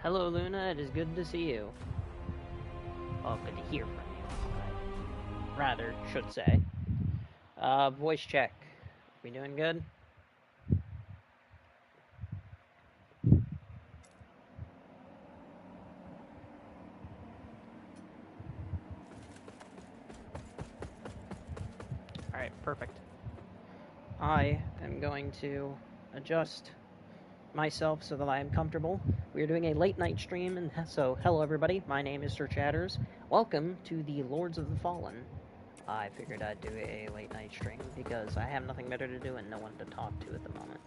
Hello, Luna. It is good to see you. Well, good to hear from you. Rather, should say. Voice check. We doing good? Alright, perfect. I am going to adjust myself so that I am comfortable. We are doing a late night stream, and so hello everybody. My name is Sir Chatters. Welcome to the Lords of the Fallen. I figured I'd do a late night stream because I have nothing better to do and no one to talk to at the moment.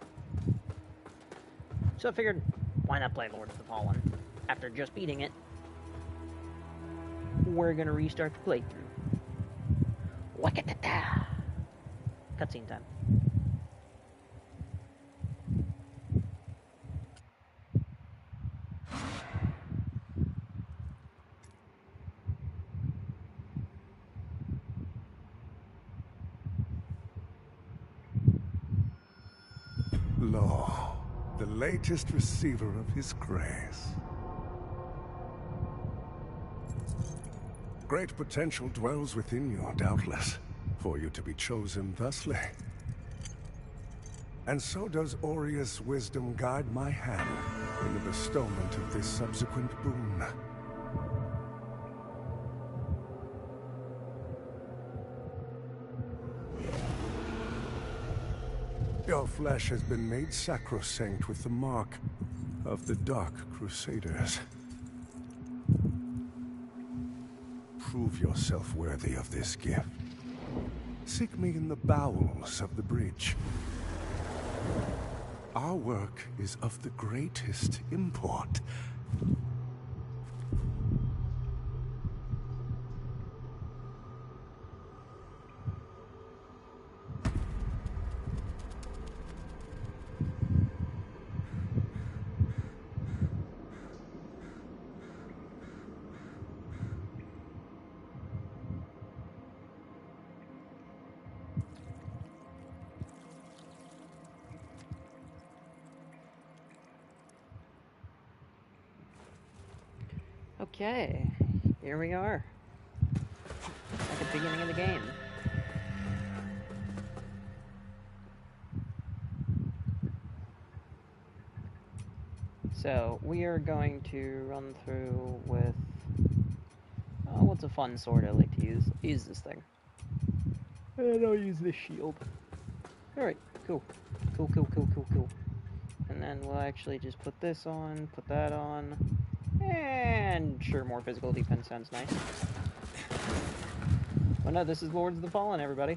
So I figured, why not play Lords of the Fallen? After just beating it, we're gonna restart the playthrough. Wakatata! Cutscene time. Lo, the latest receiver of his grace. Great potential dwells within you, doubtless, for you to be chosen thusly. And so does Aureus' wisdom guide my hand in the bestowment of this subsequent boon. Your flesh has been made sacrosanct with the mark of the Dark Crusaders. Prove yourself worthy of this gift. Seek me in the bowels of the bridge. Our work is of the greatest import. Okay, here we are. At the beginning of the game. So, we are going to run through with... what's a fun sword I like to use? Use this thing. And I'll use this shield. Alright, cool. Cool. And then we'll actually just put this on, put that on... And sure, more physical defense sounds nice. Well, no, this is Lords of the Fallen, everybody.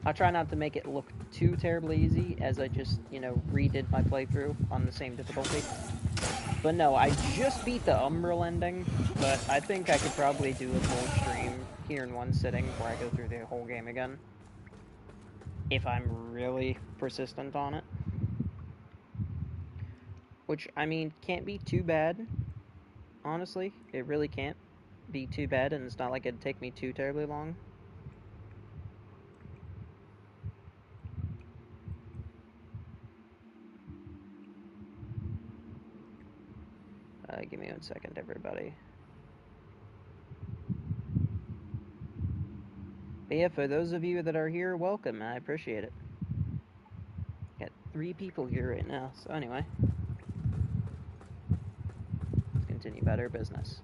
I'll try not to make it look too terribly easy, as I just, redid my playthrough on the same difficulty. But no, I just beat the Umbral ending, but I think I could probably do a full stream here in one sitting before I go through the whole game again. If I'm really persistent on it. Which, I mean, can't be too bad. Honestly, it really can't be too bad, and it's not like it'd take me too terribly long. Give me 1 second, everybody. But yeah, for those of you that are here, welcome. I appreciate it. Got 3 people here right now, so anyway. Let's continue about our business.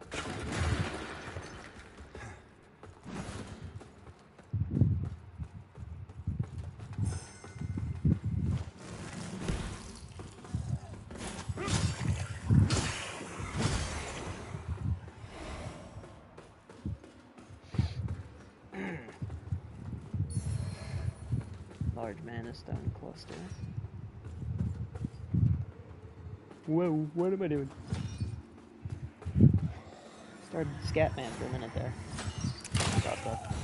Large mana stone cluster. Whoa, what am I doing? Started Scatman for a minute there. Stop that.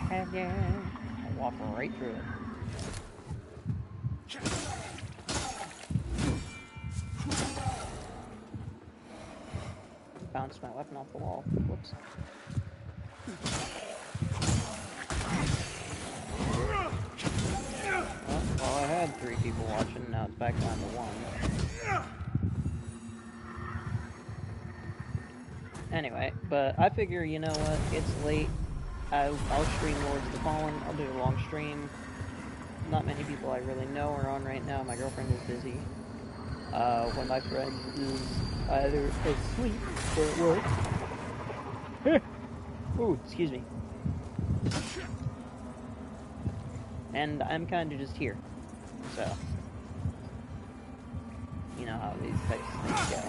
Heck yeah. I'll walk right through it. Bounced my weapon off the wall. Whoops. Well, I had 3 people watching, now it's back down to 1. Anyway, but I figure, you know what, it's late. I'll stream Lords of the Fallen, I'll do a long stream. Not many people I really know are on right now, my girlfriend is busy. When my friend is either asleep or at work. Ooh, excuse me. And I'm kind of just here. So, you know how these types of things go.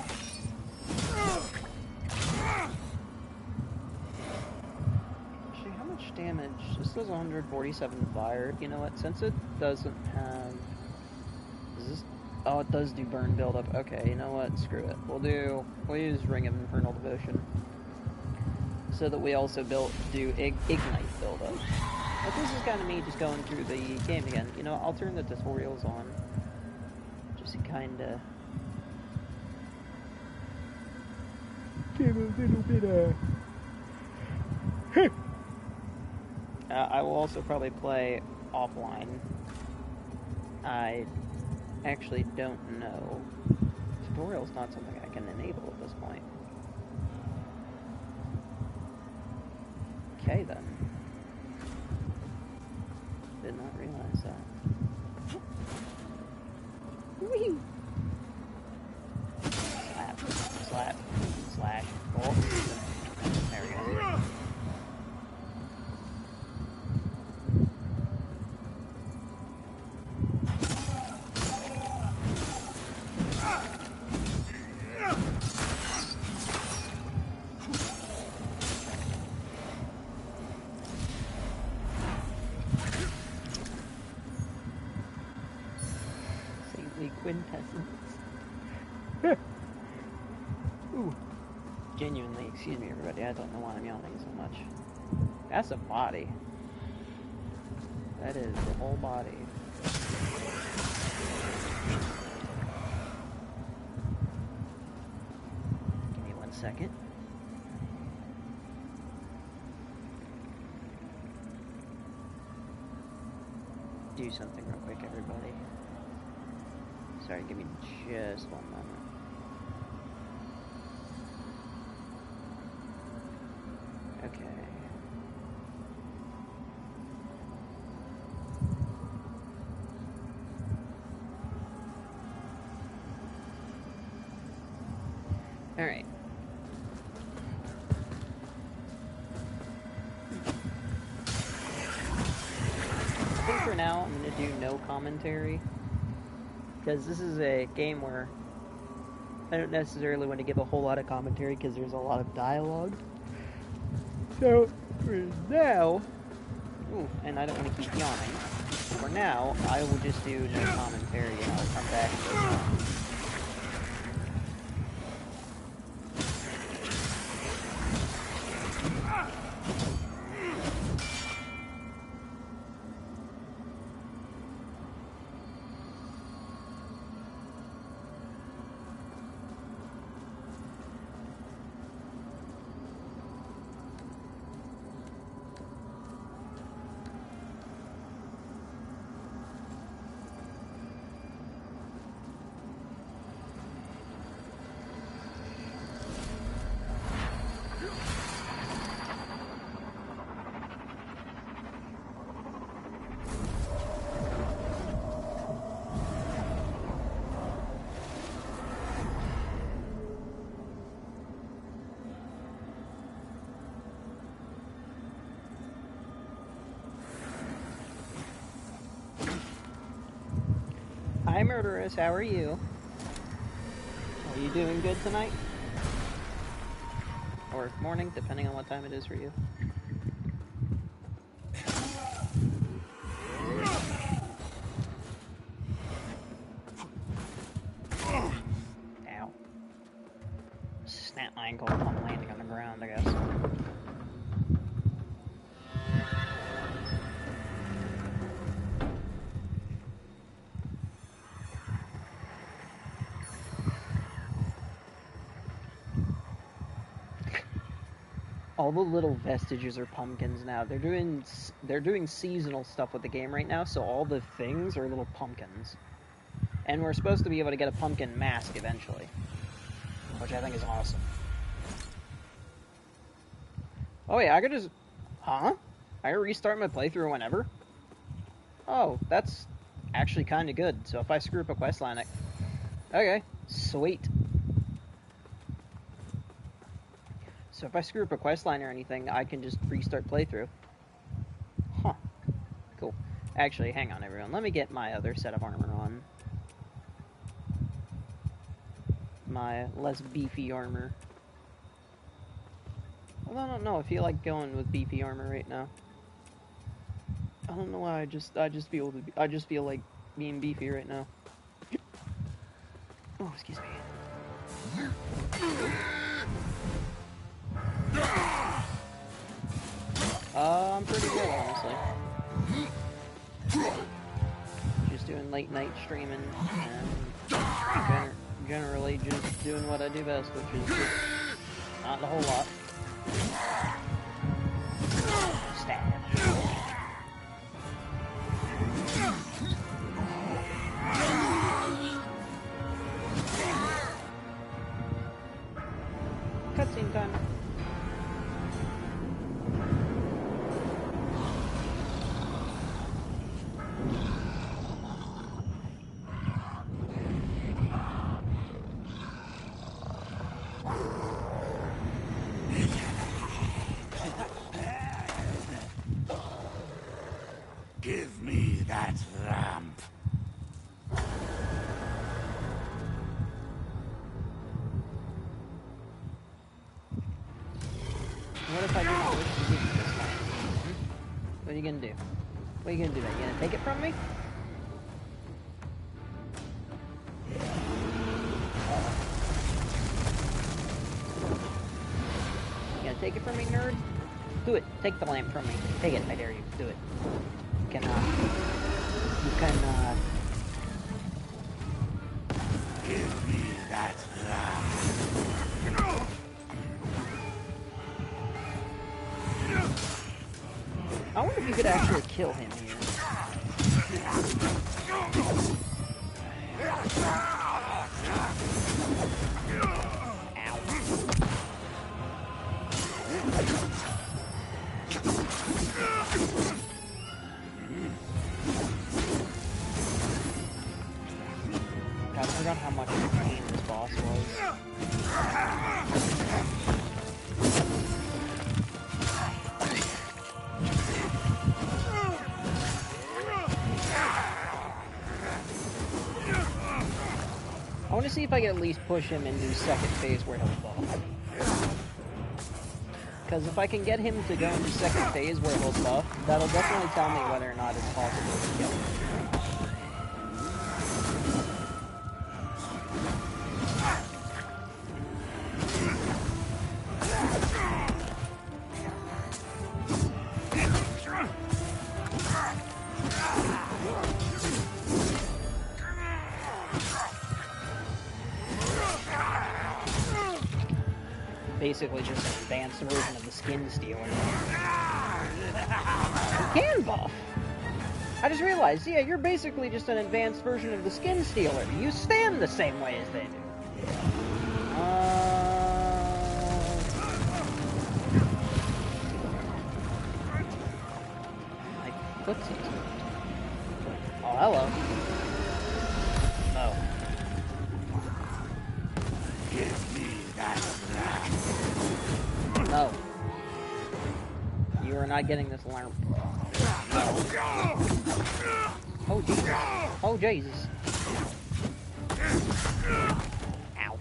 Actually, how much damage? This does 147 fire. You know what? Since it doesn't have... Is this... Oh, it does do burn buildup. Okay, you know what? Screw it. We'll use Ring of Infernal Devotion. So that we also do Ignite buildup. But this is kind of me just going through the game again. You know, I'll turn the tutorials on. Just to kind of... give a little bit of... I will also probably play offline. I actually don't know. Tutorial's not something I can enable at this point. Okay then. Did not realize that. Whee! Slap, slap, slash, oh. There we go. Quintessence. Ooh. Genuinely, excuse me everybody, I don't know why I'm yawning so much. That's a body. That is the whole body. Give me 1 second. Do something real quick, everybody. Sorry, give me just 1 moment. Okay. Alright. I think for now I'm going to do no commentary. Because this is a game where I don't necessarily want to give a whole lot of commentary because there's a lot of dialogue. So, for now... Ooh, and I don't want to keep yawning. For now, I will just do no commentary and I'll come back later on. Hi, Murderous, how are you? Are you doing good tonight? Or morning, depending on what time it is for you. Ow. Snap my ankle upon landing on the ground, I guess. all the little vestiges are pumpkins now. They're doing seasonal stuff with the game right now, so all the things are little pumpkins. And we're supposed to be able to get a pumpkin mask eventually, which I think is awesome. Oh yeah, I could just... Huh? I can restart my playthrough whenever? Oh, that's actually kind of good. So if I screw up a questline, okay, sweet. So if I screw up a questline or anything, I can just restart playthrough. Huh. Cool. Actually, hang on everyone. Let me get my other set of armor on. My less beefy armor. Well, I don't know. I feel like going with beefy armor right now. I don't know why. I just feel like being beefy right now. Oh, excuse me. I'm pretty good, honestly. Just doing late night streaming and generally just doing what I do best, which is just not a whole lot. Stab. Cutscene time. Give me that lamp. What if I do not wish to give you this lamp? What are you gonna do? What are you gonna do? You gonna take it from me? You gonna take it from me, nerd? Do it. Take the lamp from me. Take it. I dare you. Do it. You cannot. You cannot. Give me that lamp. I wonder if you could actually kill him here. God, I forgot how much of a pain this boss was. I want to see if I can at least push him into second phase where he'll buff. Because if I can get him to go into second phase where he'll buff, that'll definitely tell me whether or not it's possible to kill him. Basically just an advanced version of the Skin Stealer. You can buff! I just realized, yeah, you're basically just an advanced version of the Skin Stealer. You stand the same way as they do. My footsies. Oh, hello. Oh. No. You are not getting this alarm. Oh, Jesus. Oh, Jesus. Ow.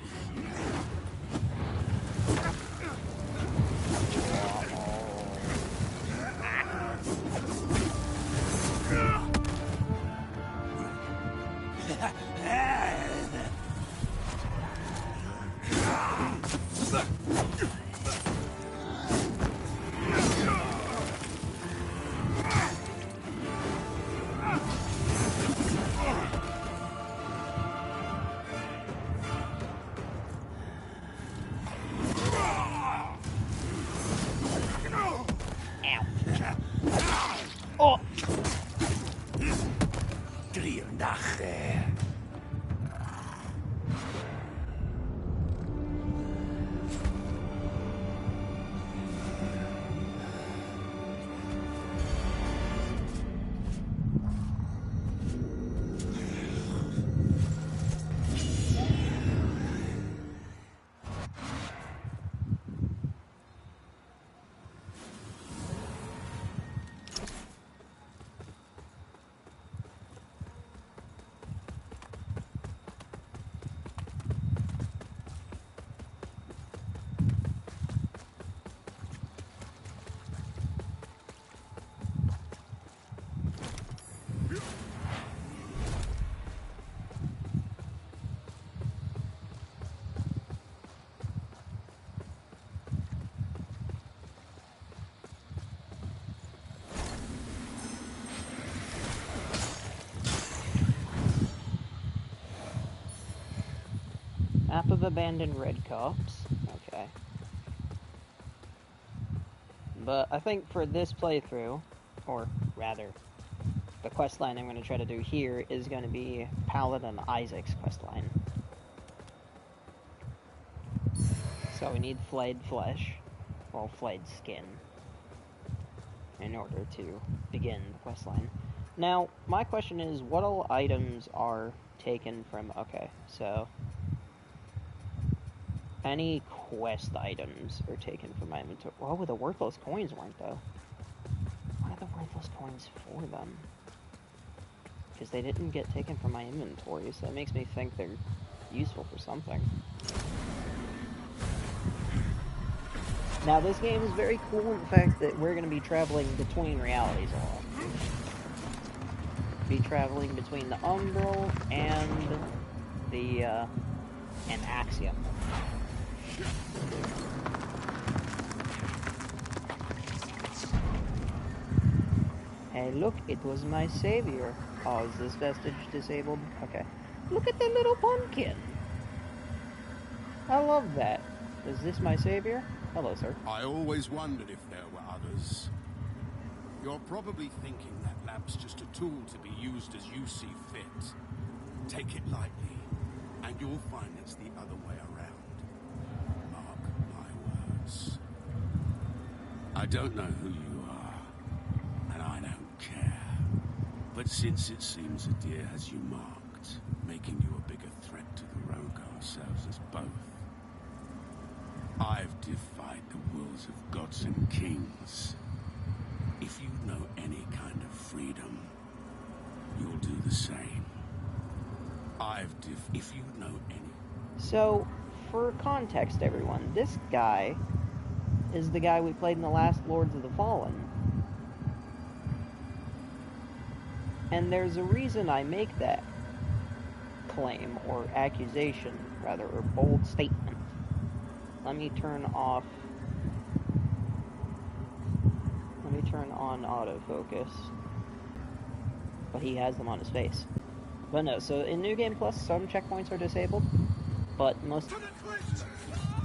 Oh! Driondache. Map of abandoned red copse. Okay. But I think for this playthrough, or rather, the questline I'm going to try to do here is going to be Paladin Isaac's questline. So we need flayed flesh, well, flayed skin, in order to begin the questline. Now, my question is, what all items are taken from... Okay, so... Any quest items are taken from my inventory. Oh, the worthless coins weren't, though. What are the worthless coins for, them? Because they didn't get taken from my inventory, so that makes me think they're useful for something. Now, this game is very cool in the fact that we're going to be traveling between realities a lot. Be traveling between the Umbral and the, and Axiom. Hey, look, it was my savior. Oh, is this vestige disabled? Okay. Look at the little pumpkin. I love that. Is this my savior? Hello, sir. I always wondered if there were others. You're probably thinking that lamp's just a tool to be used as you see fit. Take it lightly, and you'll find it's the other way around. Mark my words. I don't know who you are, and I don't care. But since it seems Adir has you marked, making you a bigger threat to the rogue ourselves as both, I've defied the wills of gods and kings. If you know any kind of freedom, you'll do the same. If you know any... So, for context, everyone, this guy is the guy we played in the last Lords of the Fallen. And there's a reason I make that claim, or accusation, rather, or bold statement. Let me turn off... Let me turn on autofocus. But he has them on his face. But no, so in New Game Plus, some checkpoints are disabled, but most... To the cliffs!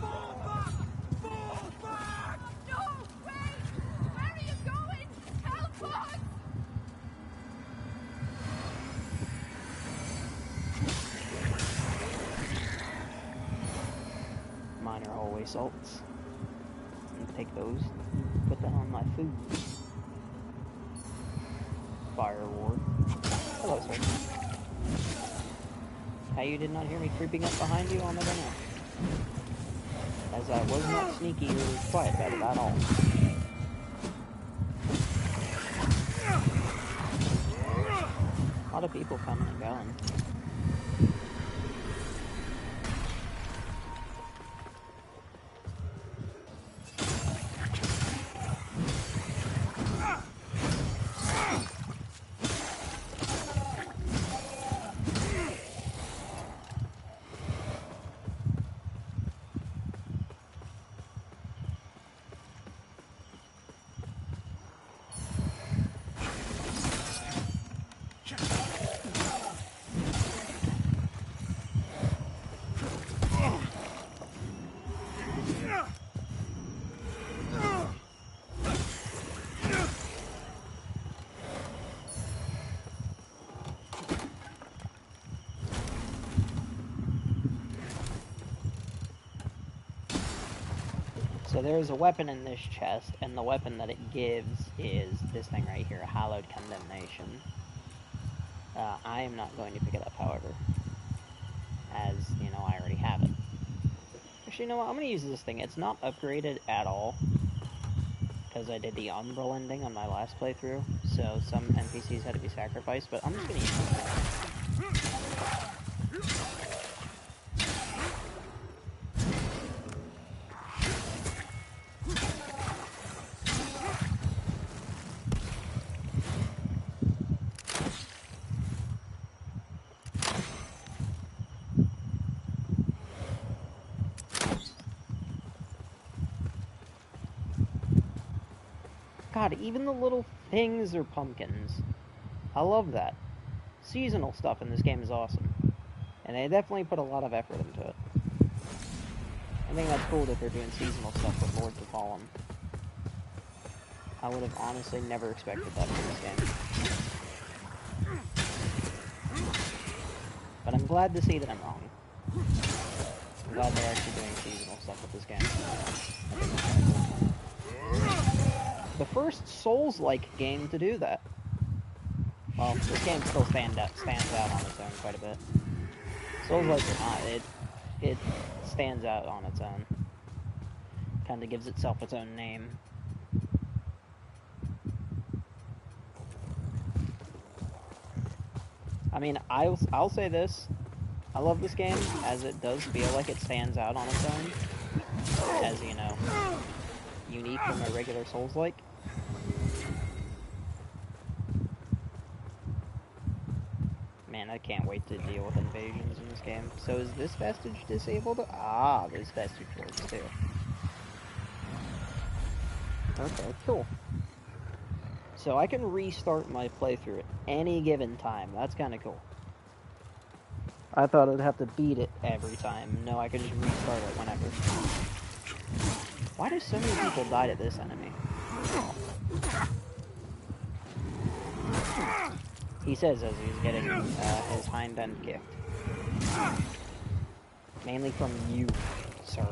Fall back! Fall back! No, wait! Where are you going? Help us! Mine are always salts. And take those, put them on my food. Fire Ward. Hello, sir. How you did not hear me creeping up behind you, I'll never know. As I was not sneaky or quiet about it at all. A lot of people coming and going. So there's a weapon in this chest, and the weapon that it gives is this thing right here, Hallowed Condemnation. I am not going to pick it up, however, as, you know, I already have it. Actually, you know what, I'm going to use this thing. It's not upgraded at all, because I did the Umbral ending on my last playthrough, so some NPCs had to be sacrificed, but I'm just going to use this thing. God, even the little things are pumpkins. I love that. Seasonal stuff in this game is awesome. And they definitely put a lot of effort into it. I think that's cool that they're doing seasonal stuff with Lords of Fallen. I would have honestly never expected that from this game. But I'm glad to see that I'm wrong. I'm glad they're actually doing seasonal stuff with this game. The first Souls-like game to do that. Well, this game still stands out on its own quite a bit. Souls-like or not, it stands out on its own. Kind of gives itself its own name. I mean, I'll say this. I love this game, as it does feel like it stands out on its own. As, you know, unique from a regular Souls-like. Man, I can't wait to deal with invasions in this game. So is this vestige disabled? Ah, this vestige works too. Okay, cool. So I can restart my playthrough at any given time. That's kind of cool. I thought I'd have to beat it every time. No, I can just restart it whenever. Why do so many people die to this enemy? He says as he's getting his hind end kicked. Mainly from you, sir.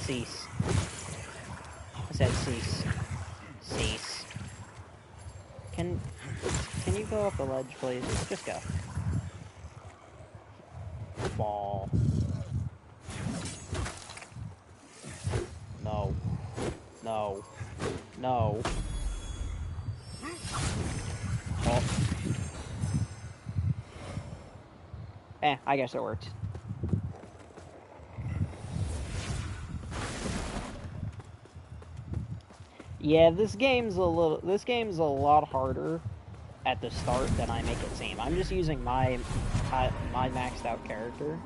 Cease. I said cease. Cease. Can you go up the ledge, please? Just go. Fall. No. No. No. Oh. I guess it worked. Yeah, this game's a lot harder at the start than I make it seem. I'm just using my maxed out character.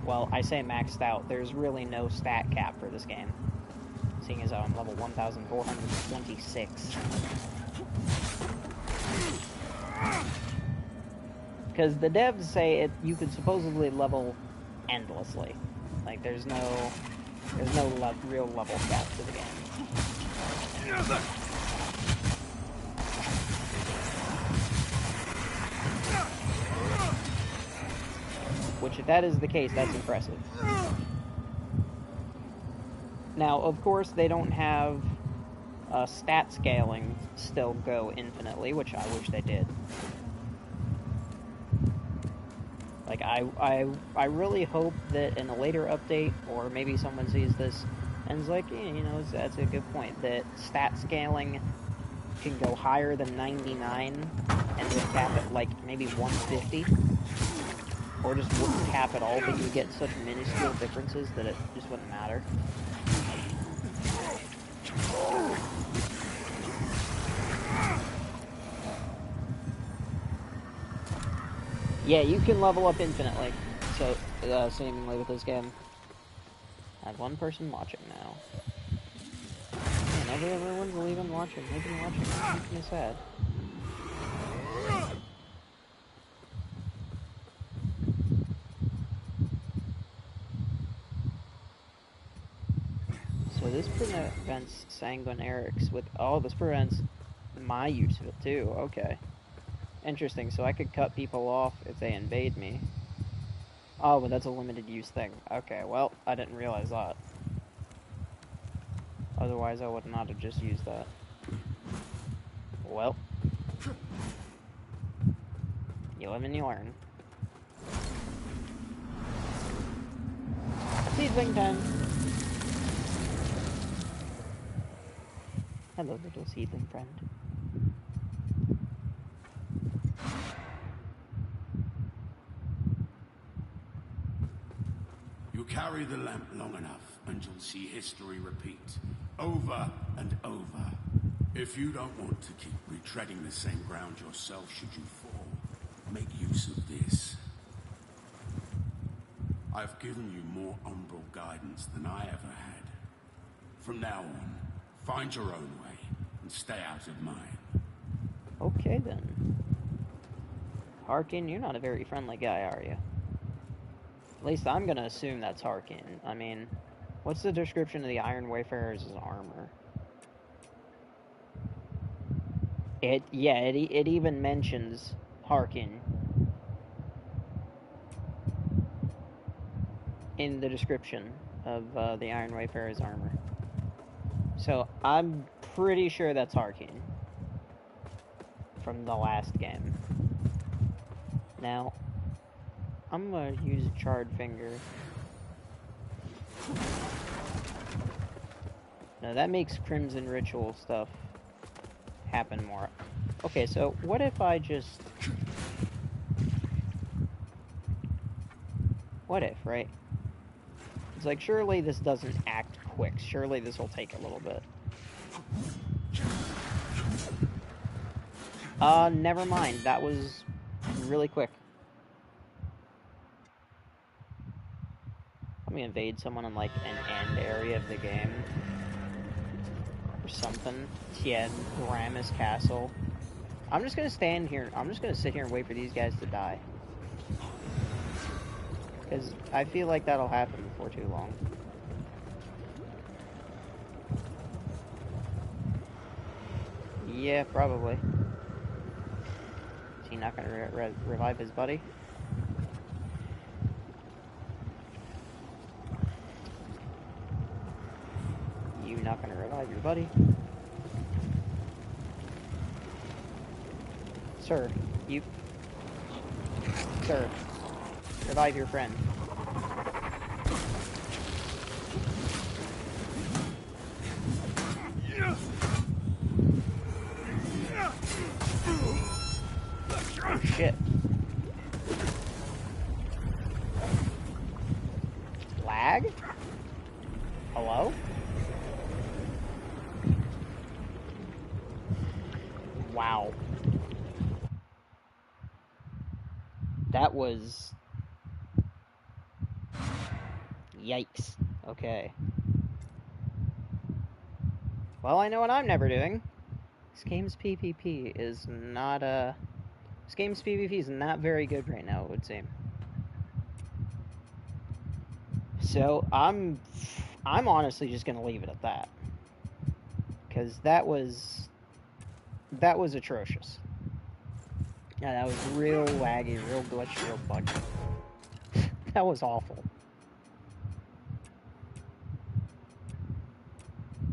Well, I say maxed out, there's really no stat cap for this game. Seeing as I'm level 1,426. Because the devs say you could supposedly level endlessly. Like, there's no real level cap to the game. Which, if that is the case, that's impressive. Now, of course, they don't have stat scaling still go infinitely, which I wish they did. Like, I really hope that in a later update, or maybe someone sees this and is like, yeah, you know, that's a good point, that stat scaling can go higher than 99 and just cap at, like, maybe 150. Or just wouldn't cap at all, but you would get such minuscule differences that it just wouldn't matter. Yeah, you can level up infinitely, so, seemingly with this game. I have one person watching now. Man, everyone's leaving watching. They've been watching. It makes me sad. So this prevents sanguinarics with... Oh, this prevents my use of it too. Okay. Interesting, so I could cut people off if they invade me. Oh, but that's a limited use thing. Okay, well, I didn't realize that. Otherwise, I would not have just used that. Well. You live and you learn. Seedling 10. Hello, little seedling friend. You carry the lamp long enough, and you'll see history repeat, over and over. If you don't want to keep retreading the same ground yourself should you fall, make use of this. I've given you more umbral guidance than I ever had. From now on, find your own way, and stay out of mine. Okay, then. Harkin, you're not a very friendly guy, are you? At least I'm gonna assume that's Harkin. I mean, what's the description of the Iron Wayfarer's armor? It even mentions Harkin in the description of the Iron Wayfarer's armor. So I'm pretty sure that's Harkin from the last game. Now, I'm gonna use a Charred Finger. Now that makes Crimson Ritual stuff happen more. Okay, so what if I just... What if, right? It's like, surely this doesn't act quick. Surely this will take a little bit. Never mind. That was really quick. Let me invade someone in, like, an end area of the game. Or something. Yeah, Gramus Castle. I'm just gonna stand here. I'm just gonna sit here and wait for these guys to die. Because I feel like that'll happen before too long. Yeah, probably. Is he not gonna revive his buddy? You not gonna revive your buddy? Sir, you... Sir, revive your friend. Oh, shit. Lag? Hello? Wow. That was... Yikes. Okay. Well, I know what I'm never doing. This game's PvP is not, This game's PvP is not very good right now, it would seem. So, I'm honestly just gonna leave it at that. Because that was atrocious. Yeah, that was real laggy, real glitchy, real buggy. That was awful.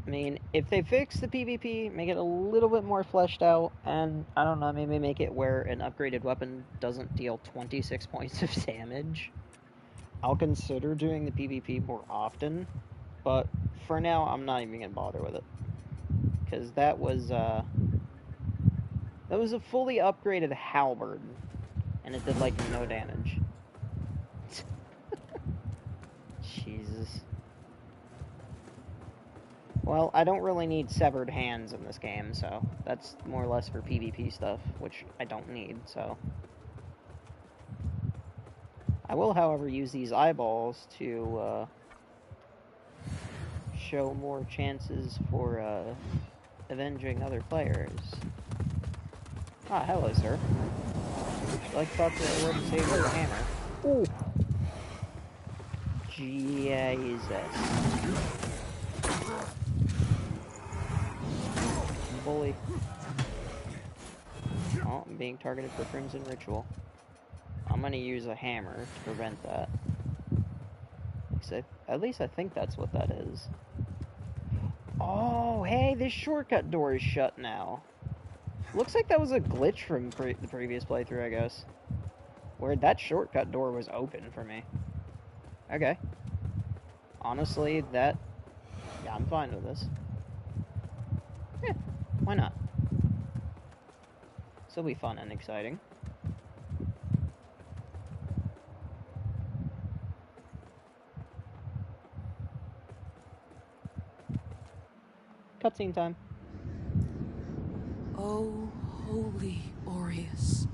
I mean, if they fix the PvP, make it a little bit more fleshed out, and, I don't know, maybe make it where an upgraded weapon doesn't deal 26 points of damage, I'll consider doing the PvP more often, but for now, I'm not even gonna bother with it. Because that was a fully upgraded halberd, and it did, like, no damage. Jesus. Well, I don't really need severed hands in this game, so that's more or less for PvP stuff, which I don't need, so. I will, however, use these eyeballs to show more chances for avenging other players. Ah, hello, sir. Would you like to talk to the Lord and Savior with a hammer? Ooh! Jesus. Bully. Oh, I'm being targeted for Crimson Ritual. I'm gonna use a hammer to prevent that. At least I think that's what that is. Oh, hey, this shortcut door is shut now. Looks like that was a glitch from the previous playthrough, I guess. Where that shortcut door was open for me. Okay. Honestly, that... Yeah, I'm fine with this. Yeah, why not? This'll be fun and exciting. Cutscene time. O holy Aureus,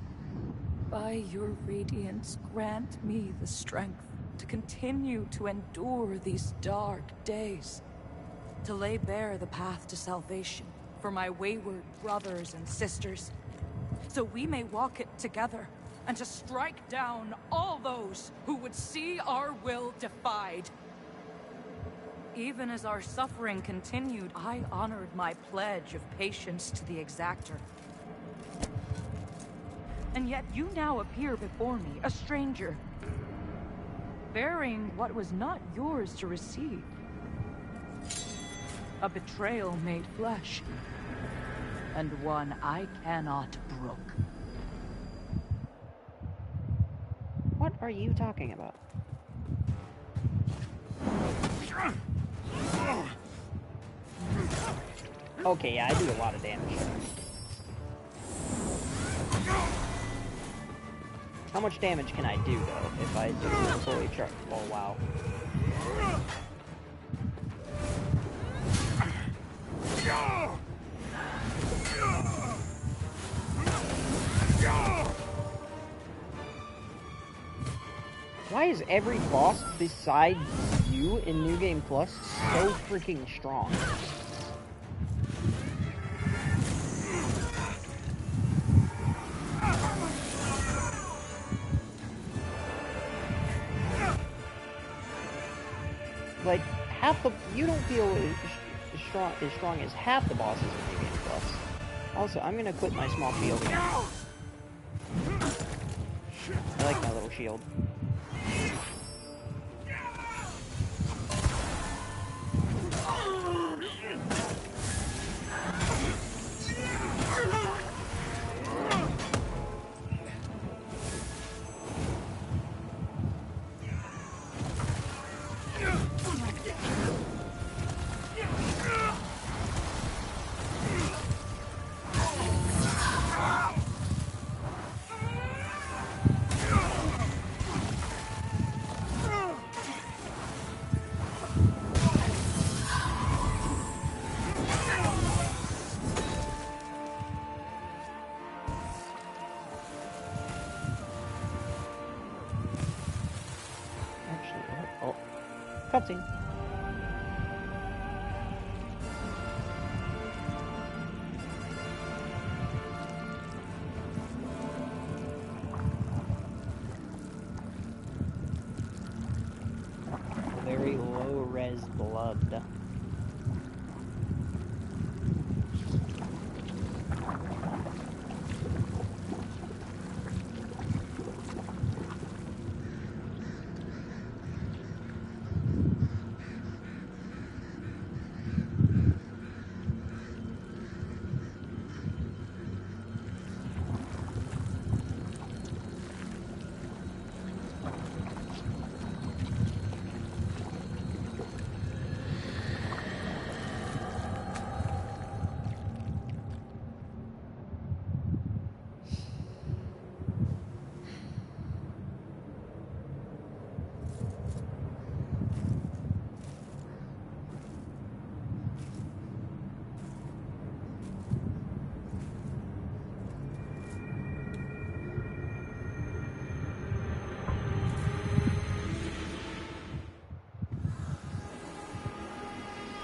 by your radiance grant me the strength to continue to endure these dark days, to lay bare the path to salvation for my wayward brothers and sisters, so we may walk it together, and to strike down all those who would see our will defied. Even as our suffering continued, I honored my pledge of patience to the Exactor. And yet you now appear before me, a stranger, bearing what was not yours to receive. A betrayal made flesh, and one I cannot brook. What are you talking about? Okay, yeah, I do a lot of damage. How much damage can I do, though, if I do a fully truck? Oh, wow. Why is every boss besides you in New Game Plus so freaking strong? Like, half the... You don't feel as strong as half the bosses in New Game Plus. Also, I'm gonna quit my small shield again. I like my little shield. Cutscene. Very low-res blood.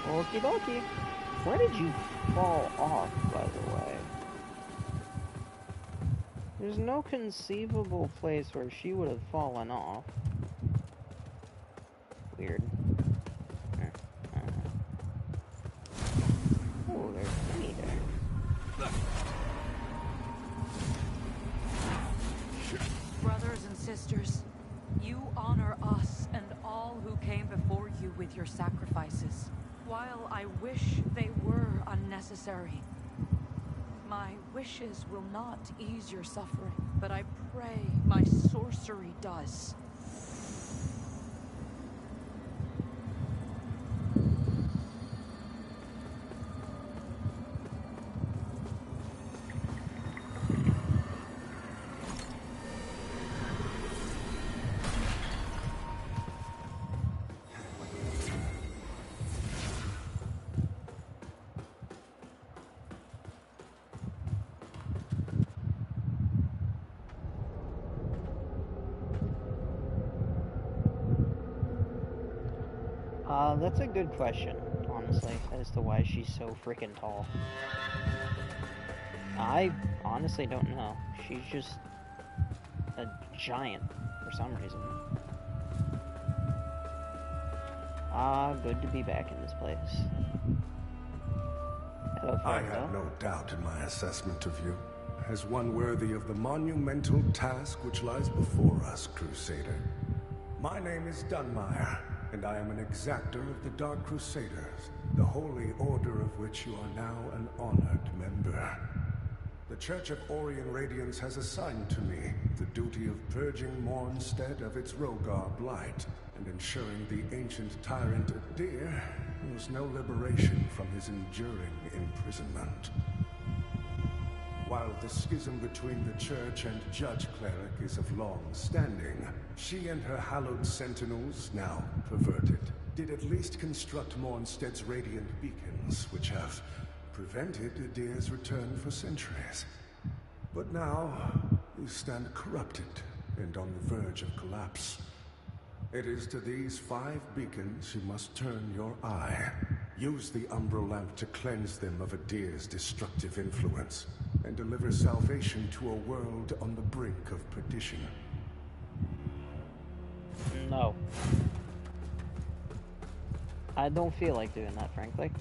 Okie dokie. Where did you fall off, by the way? There's no conceivable place where she would have fallen off. Weird. Oh, there's plenty there. Brothers and sisters, you honor us and all who came before you with your sacrifices. While I wish they were unnecessary, my wishes will not ease your suffering, but I pray my sorcery does. That's a good question, honestly, as to why she's so freaking tall. I honestly don't know. She's just a giant for some reason. Good to be back in this place. Hello, I had no doubt in my assessment of you, as one worthy of the monumental task which lies before us, Crusader. My name is Dunmire, and I am an exactor of the Dark Crusaders, the holy order of which you are now an honored member. The Church of Orien Radiance has assigned to me the duty of purging Mornstead of its Rogar blight, and ensuring the ancient tyrant Adir knows no liberation from his enduring imprisonment. While the schism between the Church and Judge Cleric is of long standing, she and her hallowed sentinels, now perverted, did at least construct Mornstead's radiant beacons, which have prevented Adir's return for centuries. But now, you stand corrupted and on the verge of collapse. It is to these 5 beacons you must turn your eye. Use the Umbral Lamp to cleanse them of Adir's destructive influence, and deliver salvation to a world on the brink of perdition. No. I don't feel like doing that, frankly.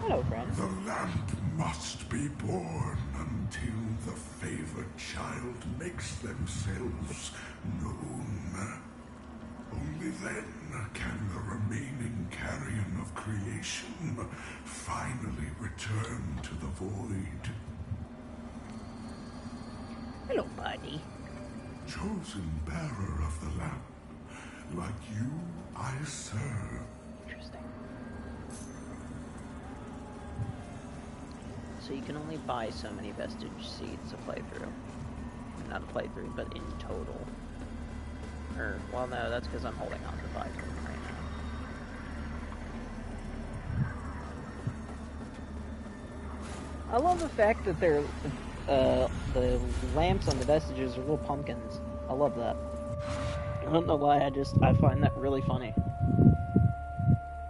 Hello, friend. The lamp must be born until the favored child makes themselves known. Only then can the remaining carrion of creation finally return to the void. Hello, buddy. Chosen bearer of the lamp, like you I serve. Interesting. So you can only buy so many vestige seeds to play through. Not to play through, but in total. Or, well, no, that's because I'm holding on to 5 of them right now. I love the fact that they're, the lamps on the vestiges are little pumpkins. I love that. I don't know why, I find that really funny.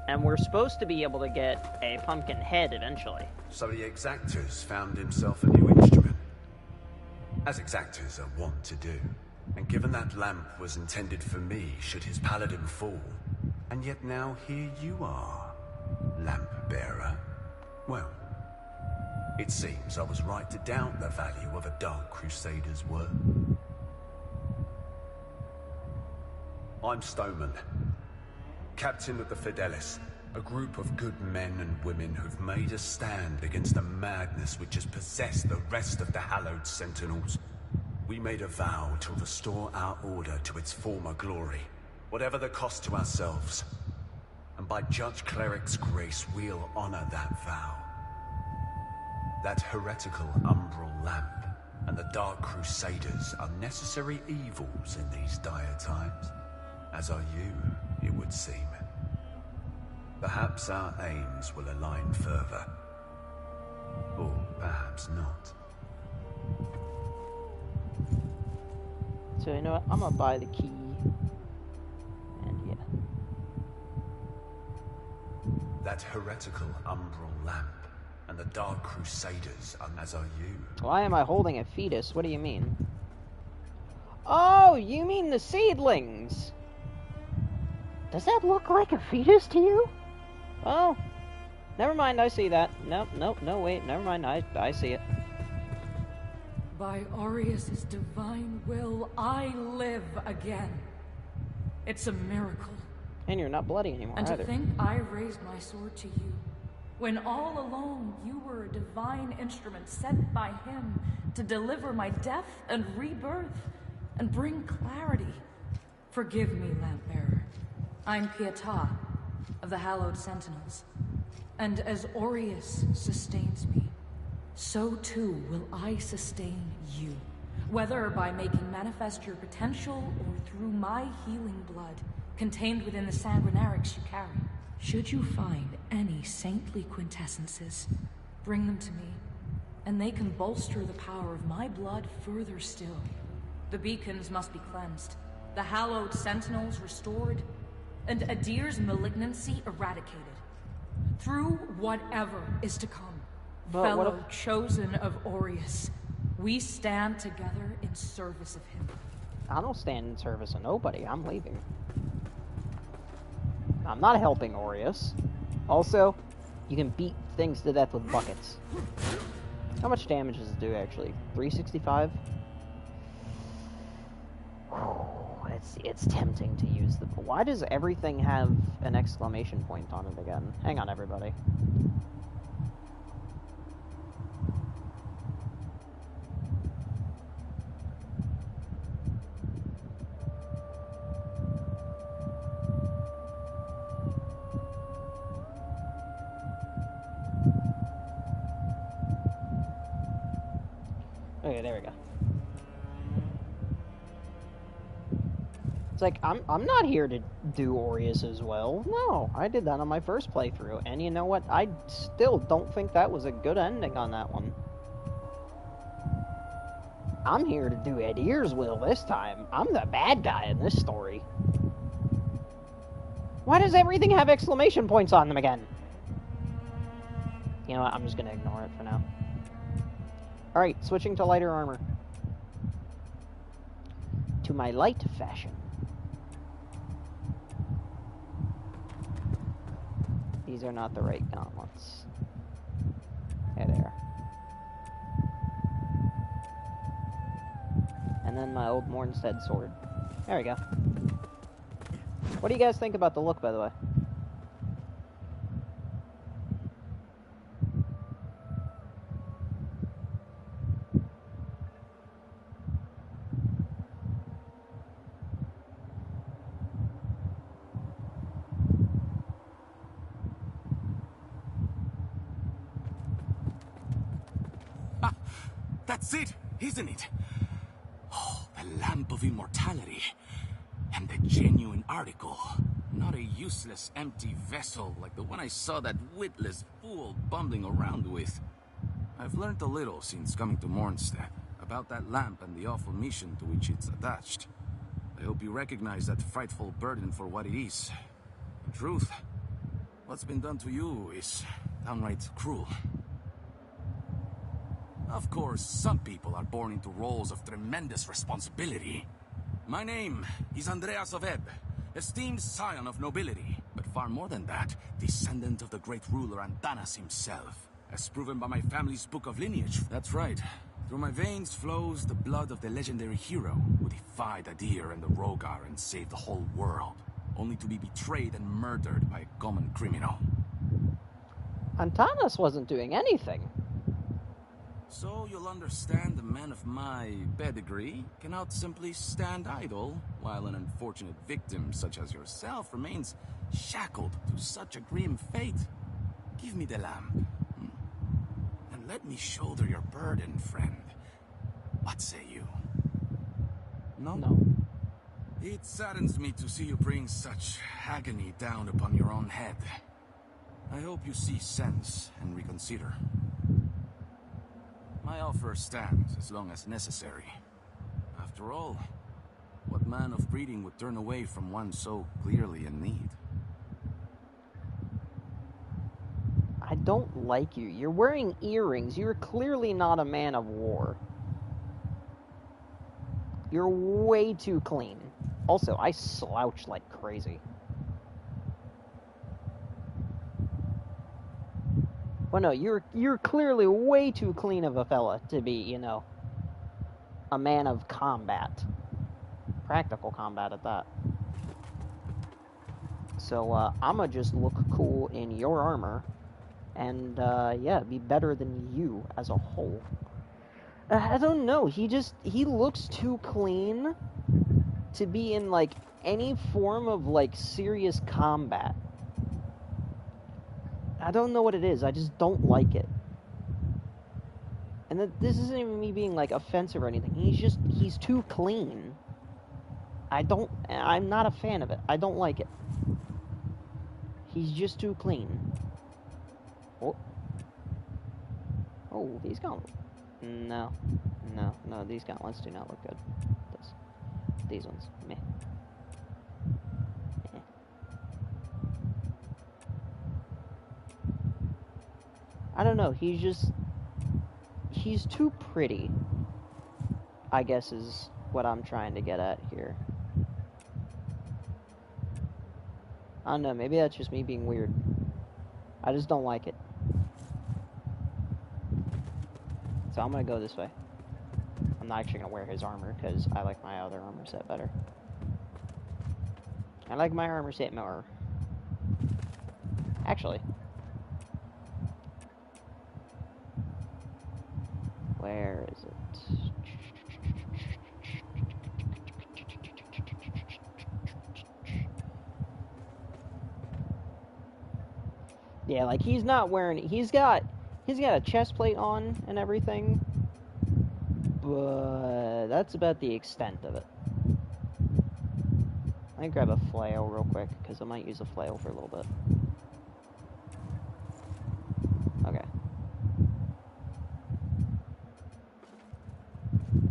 And we're supposed to be able to get a pumpkin head eventually. So the Exactors found himself a new instrument. As Exactors are wont to do. And given that lamp was intended for me should his paladin fall, and yet now here you are, lamp bearer. Well, it seems I was right to doubt the value of a Dark Crusader's work. I'm Stoneman, captain of the Fidelis, a group of good men and women who've made a stand against the madness which has possessed the rest of the hallowed Sentinels. We made a vow to restore our order to its former glory, whatever the cost to ourselves. And by Judge Cleric's grace, we'll honor that vow. That heretical Umbral Lamp and the Dark Crusaders are necessary evils in these dire times, as are you, it would seem. Perhaps our aims will align further, or perhaps not. So, you know what? I'm gonna buy the key. And yeah. That heretical Umbral Lamp and the Dark Crusaders are as are you. Why am I holding a fetus? What do you mean? Oh, you mean the seedlings! Does that look like a fetus to you? Oh, never mind, I see that. No, wait, never mind, I see it. By Aureus' divine will, I live again. It's a miracle. And you're not bloody anymore And either. to think I raised my sword to you, when all along you were a divine instrument sent by him to deliver my death and rebirth and bring clarity. Forgive me, Lampbearer. I'm Pietà of the Hallowed Sentinels. And as Aureus sustains me, so too will I sustain you. Whether by making manifest your potential or through my healing blood contained within the sanguinarics you carry. Should you find any saintly quintessences, bring them to me, and they can bolster the power of my blood further still. The beacons must be cleansed, the hallowed sentinels restored, and Adir's malignancy eradicated. Through whatever is to come, But fellow chosen of Aureus, we stand together in service of him. I don't stand in service of nobody. I'm leaving. I'm not helping Aureus. Also, you can beat things to death with buckets. How much damage does it do, actually? 365? It's tempting to use the... Why does everything have an exclamation point on it again? Hang on, everybody. Okay, there we go. It's like, I'm not here to do Aureus as well. No, I did that on my first playthrough, and you know what? I still don't think that was a good ending on that one. I'm here to do Adir's will this time. I'm the bad guy in this story. Why does everything have exclamation points on them again? You know what? I'm just gonna ignore it for now. Alright, switching to lighter armor. To my light fashion. These are not the right gauntlets. Yeah, they are. And then my old Mornstead sword. There we go. What do you guys think about the look, by the way? That's it, isn't it? Oh, the Lamp of Immortality. And the genuine article. Not a useless, empty vessel like the one I saw that witless fool bumbling around with. I've learned a little since coming to Mornstead about that lamp and the awful mission to which it's attached. I hope you recognize that frightful burden for what it is. In truth, what's been done to you is downright cruel. Of course, some people are born into roles of tremendous responsibility. My name is Andreas of Ebb, esteemed scion of nobility, but far more than that, descendant of the great ruler Antanas himself, as proven by my family's book of lineage. That's right. Through my veins flows the blood of the legendary hero who defied Adir and the Rogar and saved the whole world, only to be betrayed and murdered by a common criminal. Antanas wasn't doing anything. So you'll understand a man of my pedigree cannot simply stand idle, while an unfortunate victim such as yourself remains shackled to such a grim fate. Give me the lamp, and let me shoulder your burden, friend. What say you? No? No. It saddens me to see you bring such agony down upon your own head. I hope you see sense and reconsider. My offer stands as long as necessary. After all, what man of breeding would turn away from one so clearly in need? I don't like you. You're wearing earrings. You're clearly not a man of war. You're way too clean. Also, I slouch like crazy. Well, no, you're clearly way too clean of a fella to be, you know, a man of combat. Practical combat at that. So, I'ma just look cool in your armor, and, yeah, be better than you as a whole. I don't know, he looks too clean to be in, like, any form of, like, serious combat. I don't know what it is, I just don't like it. And this isn't even me being, like, offensive or anything, he's too clean. I'm not a fan of it, I don't like it. He's just too clean. Oh, these gauntlets. No, these gauntlets do not look good. These ones, meh. I don't know, he's too pretty, I guess is what I'm trying to get at here. I don't know, maybe that's just me being weird. I just don't like it. So I'm gonna go this way. I'm not actually gonna wear his armor, because I like my other armor set better. I like my armor set more. Actually. Where is it? Yeah, like he's not wearing. He's got a chest plate on and everything, but that's about the extent of it. Let me grab a flail real quick because I might use a flail for a little bit. Okay.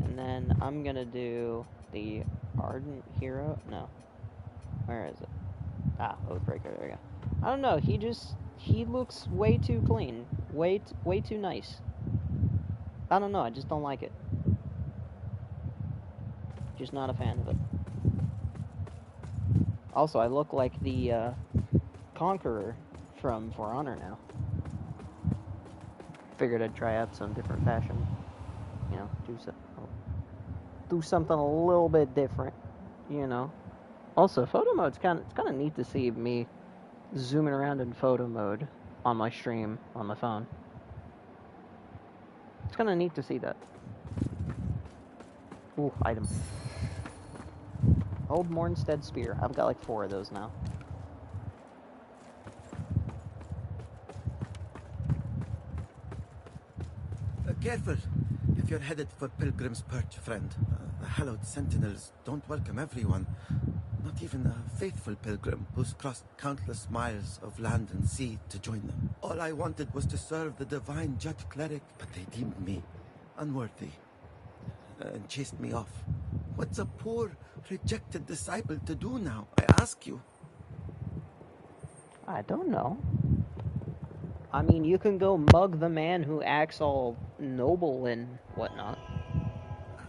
And then I'm gonna do the Ardent Hero. No, where is it? Ah, Oathbreaker. There we go. I don't know. He looks way too clean. Way too nice. I don't know, I just don't like it. Just not a fan of it. Also, I look like the, Conqueror from For Honor now. Figured I'd try out some different fashion. You know, do something a little bit different, you know. Also, photo mode's it's kind of neat to see me zooming around in photo mode on my stream on my phone. It's kind of neat to see that. Ooh, item. Old Mornstead Spear. I've got like 4 of those now. Careful, if you're headed for Pilgrim's Perch, friend. The hallowed sentinels don't welcome everyone. Not even a faithful pilgrim who's crossed countless miles of land and sea to join them. All I wanted was to serve the divine judge cleric, but they deemed me unworthy and chased me off. What's a poor, rejected disciple to do now, I ask you? I don't know. I mean, you can go mug the man who acts all noble and whatnot.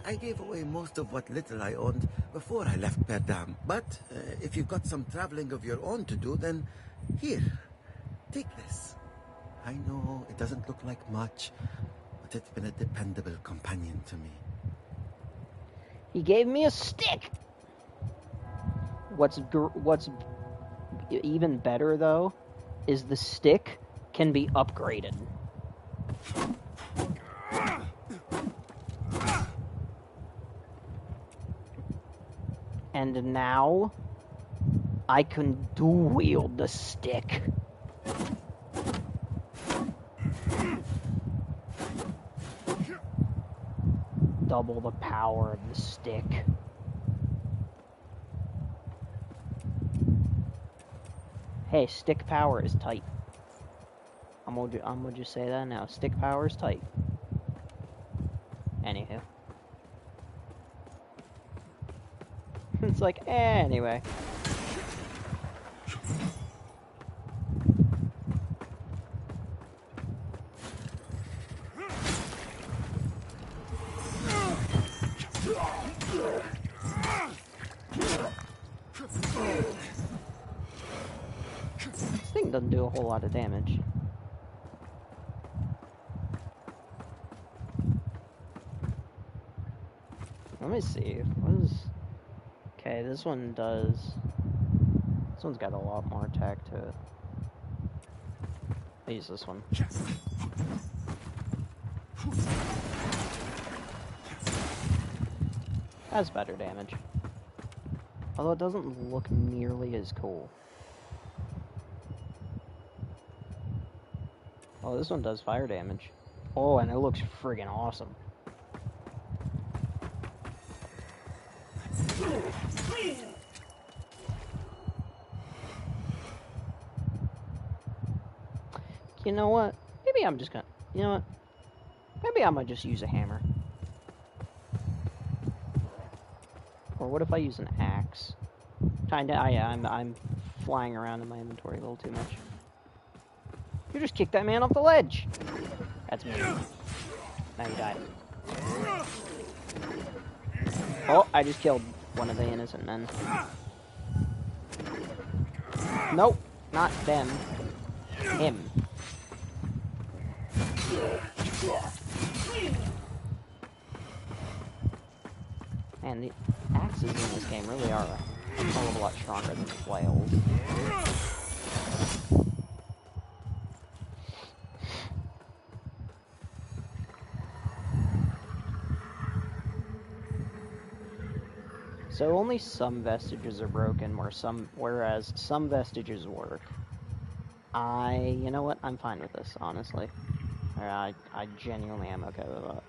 I gave away most of what little I owned before I left Perdam. But if you've got some traveling of your own to do, then here, take this. I know it doesn't look like much, but it's been a dependable companion to me. He gave me a stick! What's even better, though, is the stick can be upgraded. And now, I can dual-wield the stick. Double the power of the stick. Hey, stick power is tight. I'm gonna just say that now. Stick power is tight. Anywho. It's like, anyway. This thing doesn't do a whole lot of damage. Let me see. What is... Okay, this one does This one's got a lot more attack to it. I'll use this one. Has better damage. Although it doesn't look nearly as cool. Oh, this one does fire damage. Oh, and it looks friggin' awesome. You know what? Maybe I'm just gonna... You know what? Maybe I might just use a hammer. Or what if I use an axe? Kinda, yeah, I'm flying around in my inventory a little too much. You just kicked that man off the ledge! That's me. Now you died. Oh, I just killed one of the innocent men. Nope, not them. Him. And the axes in this game really are a hell of a lot stronger than flails. So only some vestiges are broken, whereas some vestiges work. You know what? I'm fine with this, honestly. I genuinely am okay with that.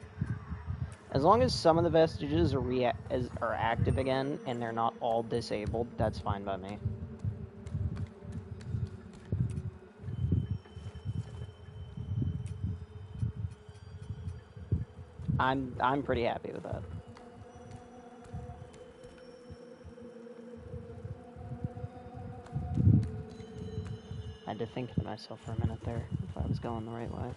As long as some of the vestiges are active again, and they're not all disabled, that's fine by me. I'm pretty happy with that. I had to think to myself for a minute there, if I was going the right way.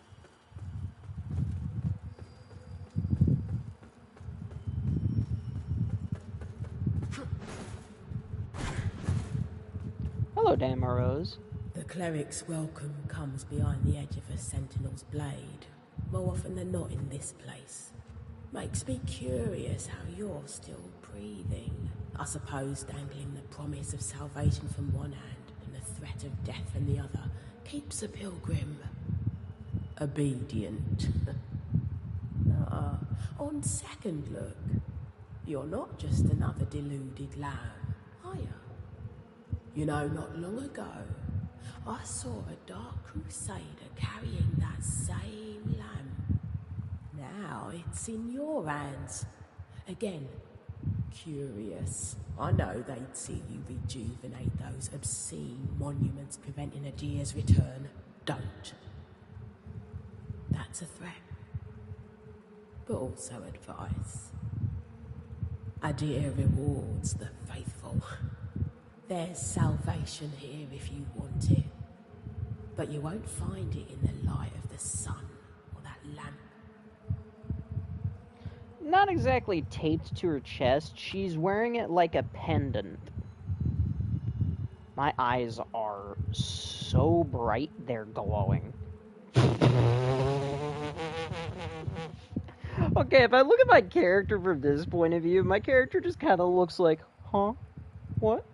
Hello, Damaros. The cleric's welcome comes behind the edge of a sentinel's blade, more often than not in this place. Makes me curious how you're still breathing. I suppose dangling the promise of salvation from one hand and the threat of death from the other keeps a pilgrim obedient. On second look, you're not just another deluded lamb, are you? You know, not long ago, I saw a dark crusader carrying that same lamb. Now it's in your hands. Again, curious. I know they'd see you rejuvenate those obscene monuments preventing a deer's return. Don't. That's a threat. But also advice. A deer rewards the faithful. There's salvation here if you want it. But you won't find it in the light of the sun or that lamp. Not exactly taped to her chest, she's wearing it like a pendant. My eyes are so bright, they're glowing. Okay, if I look at my character from this point of view, my character just kind of looks like, huh? What?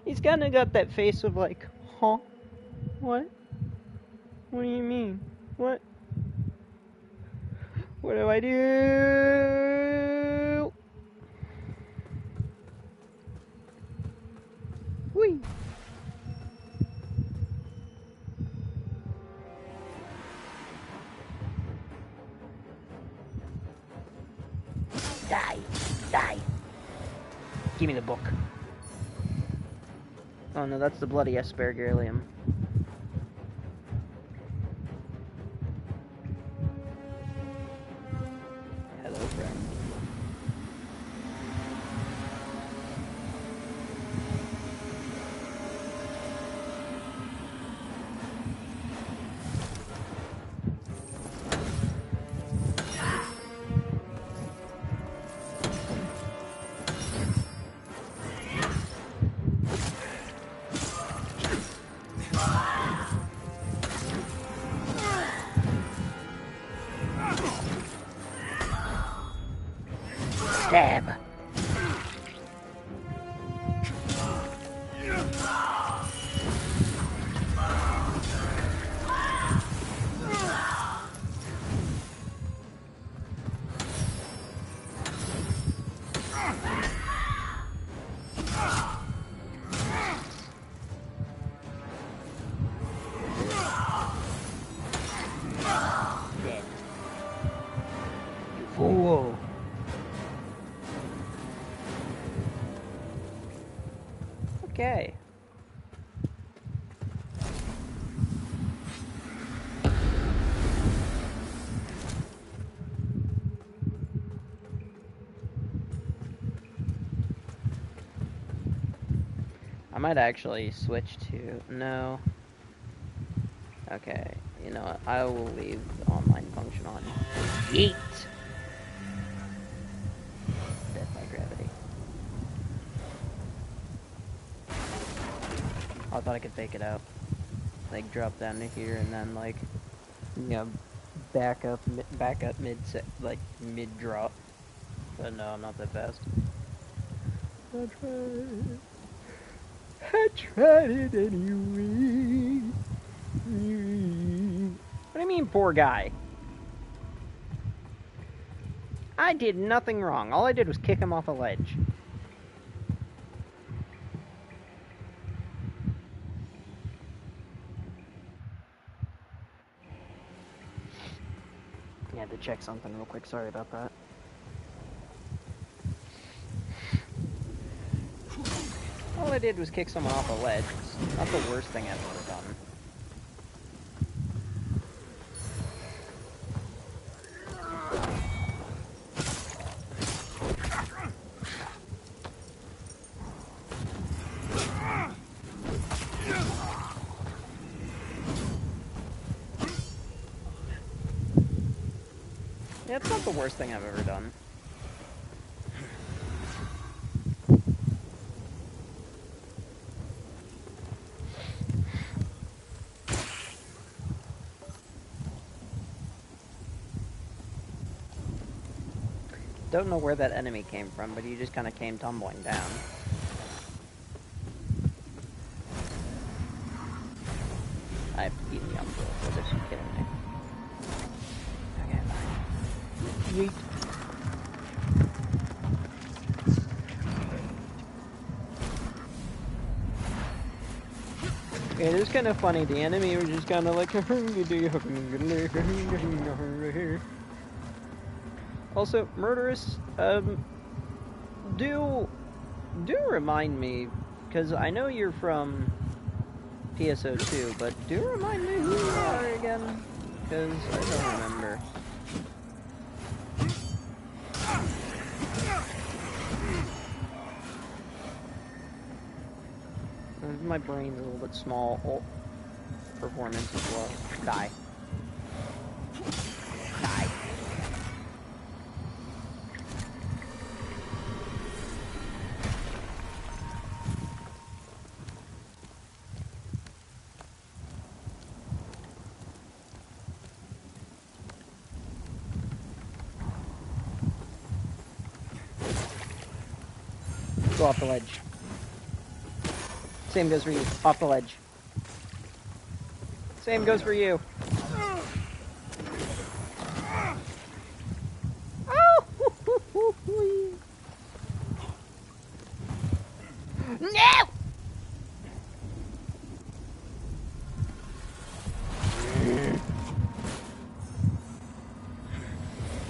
He's kind of got that face of like, huh? What? What do you mean? What? What do I do? Whee! Die! Die! Give me the book. Oh no, that's the bloody Aspergillium. Hello, friend. Stab. Okay. I might actually switch to... No. Okay, you know what? I will leave the online function on. Yeet! Death by gravity. I thought I could fake it out. Like, drop down to here and then, like, you know, back up mid-drop. But no, I'm not that fast. I tried it anyway. What do you mean, poor guy? I did nothing wrong. All I did was kick him off a ledge. I had to check something real quick. Sorry about that. All I did was kick someone off a ledge. It's not the worst thing I've ever done. Yeah, it's not the worst thing I've ever done. Don't know where that enemy came from, but he just kind of came tumbling down. I have to beat the umbrella for this, you're kidding me. Okay, fine. Yeet. It is kind of funny, the enemy was just kind of like... Also, Murderous, do remind me, because I know you're from PSO2, but do remind me who you are again, because I don't remember. My brain's a little bit small. Oh, performance as well. Die. Die. Go off the ledge. Same goes for you. Off the ledge. Same goes for you. Oh! No!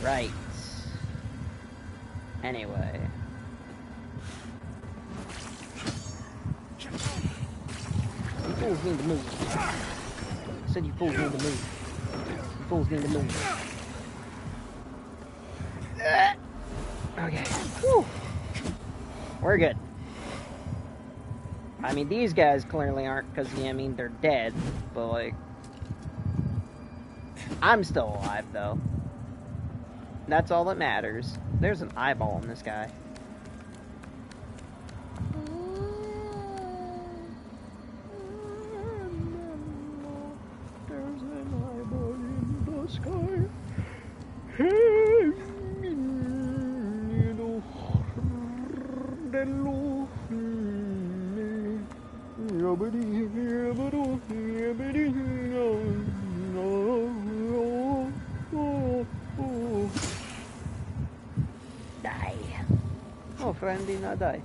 Right. Anyway. You fools need to move. I said you fools need to move. You fools need to move. Okay. Whew. We're good. I mean, these guys clearly aren't, because, yeah, I mean, they're dead, but, like... I'm still alive, though. That's all that matters. There's an eyeball in this guy. There's an eyeball in the sky. Die. Oh, friend did not die.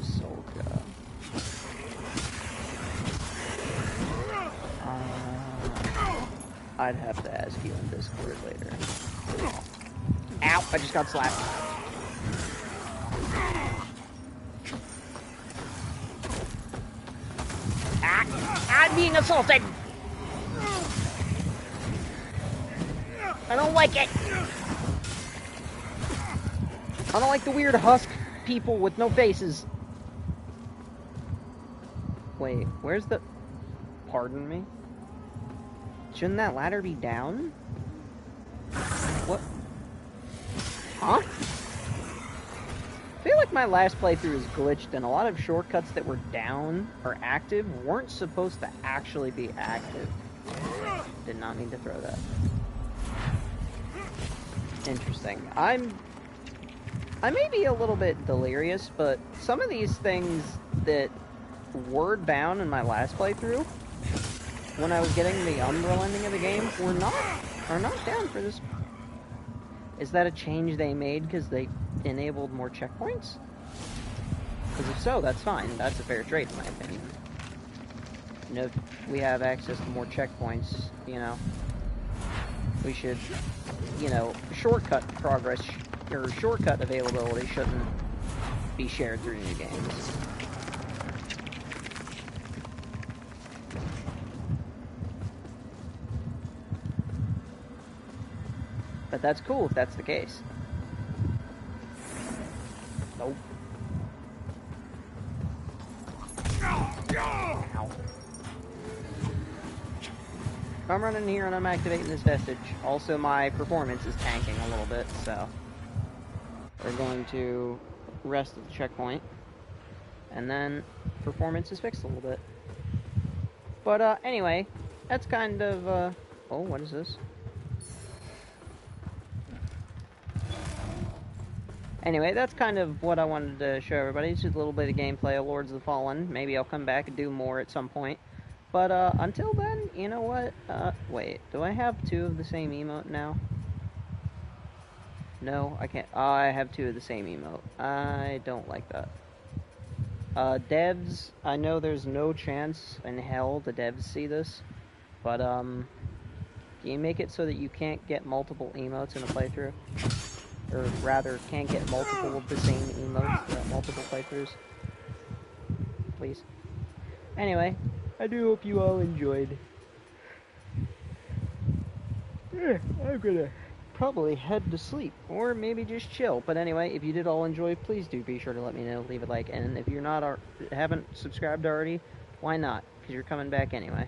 Soldier. I'd have to ask you in Discord later. Ow! I just got slapped. I'm being assaulted! I don't like it! I don't like the weird husk people with no faces. Wait, where's the... Pardon me? Shouldn't that ladder be down? What? Huh? I feel like my last playthrough is glitched and a lot of shortcuts that were down or active weren't supposed to actually be active. Did not mean to throw that. Interesting. I may be a little bit delirious, but some of these things that were down in my last playthrough, when I was getting the Umbral ending of the game, are not down for this. Is that a change they made because they enabled more checkpoints? Because if so, that's fine. That's a fair trade, in my opinion. You know, if we have access to more checkpoints, you know, we should, you know, shortcut progress, or shortcut availability shouldn't be shared through new games. But that's cool if that's the case. Nope. Ow. I'm running here and I'm activating this vestige. Also, my performance is tanking a little bit, so we're going to rest at the checkpoint, and then performance is fixed a little bit. But anyway, that's kind of oh, what is this? Anyway, that's kind of what I wanted to show everybody. It's just a little bit of gameplay of Lords of the Fallen. Maybe I'll come back and do more at some point. But until then, you know what? Wait, do I have two of the same emote now? No, I can't. I have two of the same emote. I don't like that. Devs, I know there's no chance in hell the devs see this, but can you make it so that you can't get multiple emotes in a playthrough? Or rather, can't get multiple of the same emotes in multiple playthroughs? Please. Anyway, I do hope you all enjoyed. I'm gonna probably head to sleep, or maybe just chill. But anyway, if you did all enjoy, please do be sure to let me know, leave a like, and if you're not haven't subscribed already, why not? Because you're coming back anyway.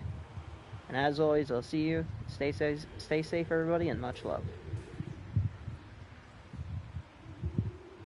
And as always, I'll see you. Stay safe, everybody, and much love.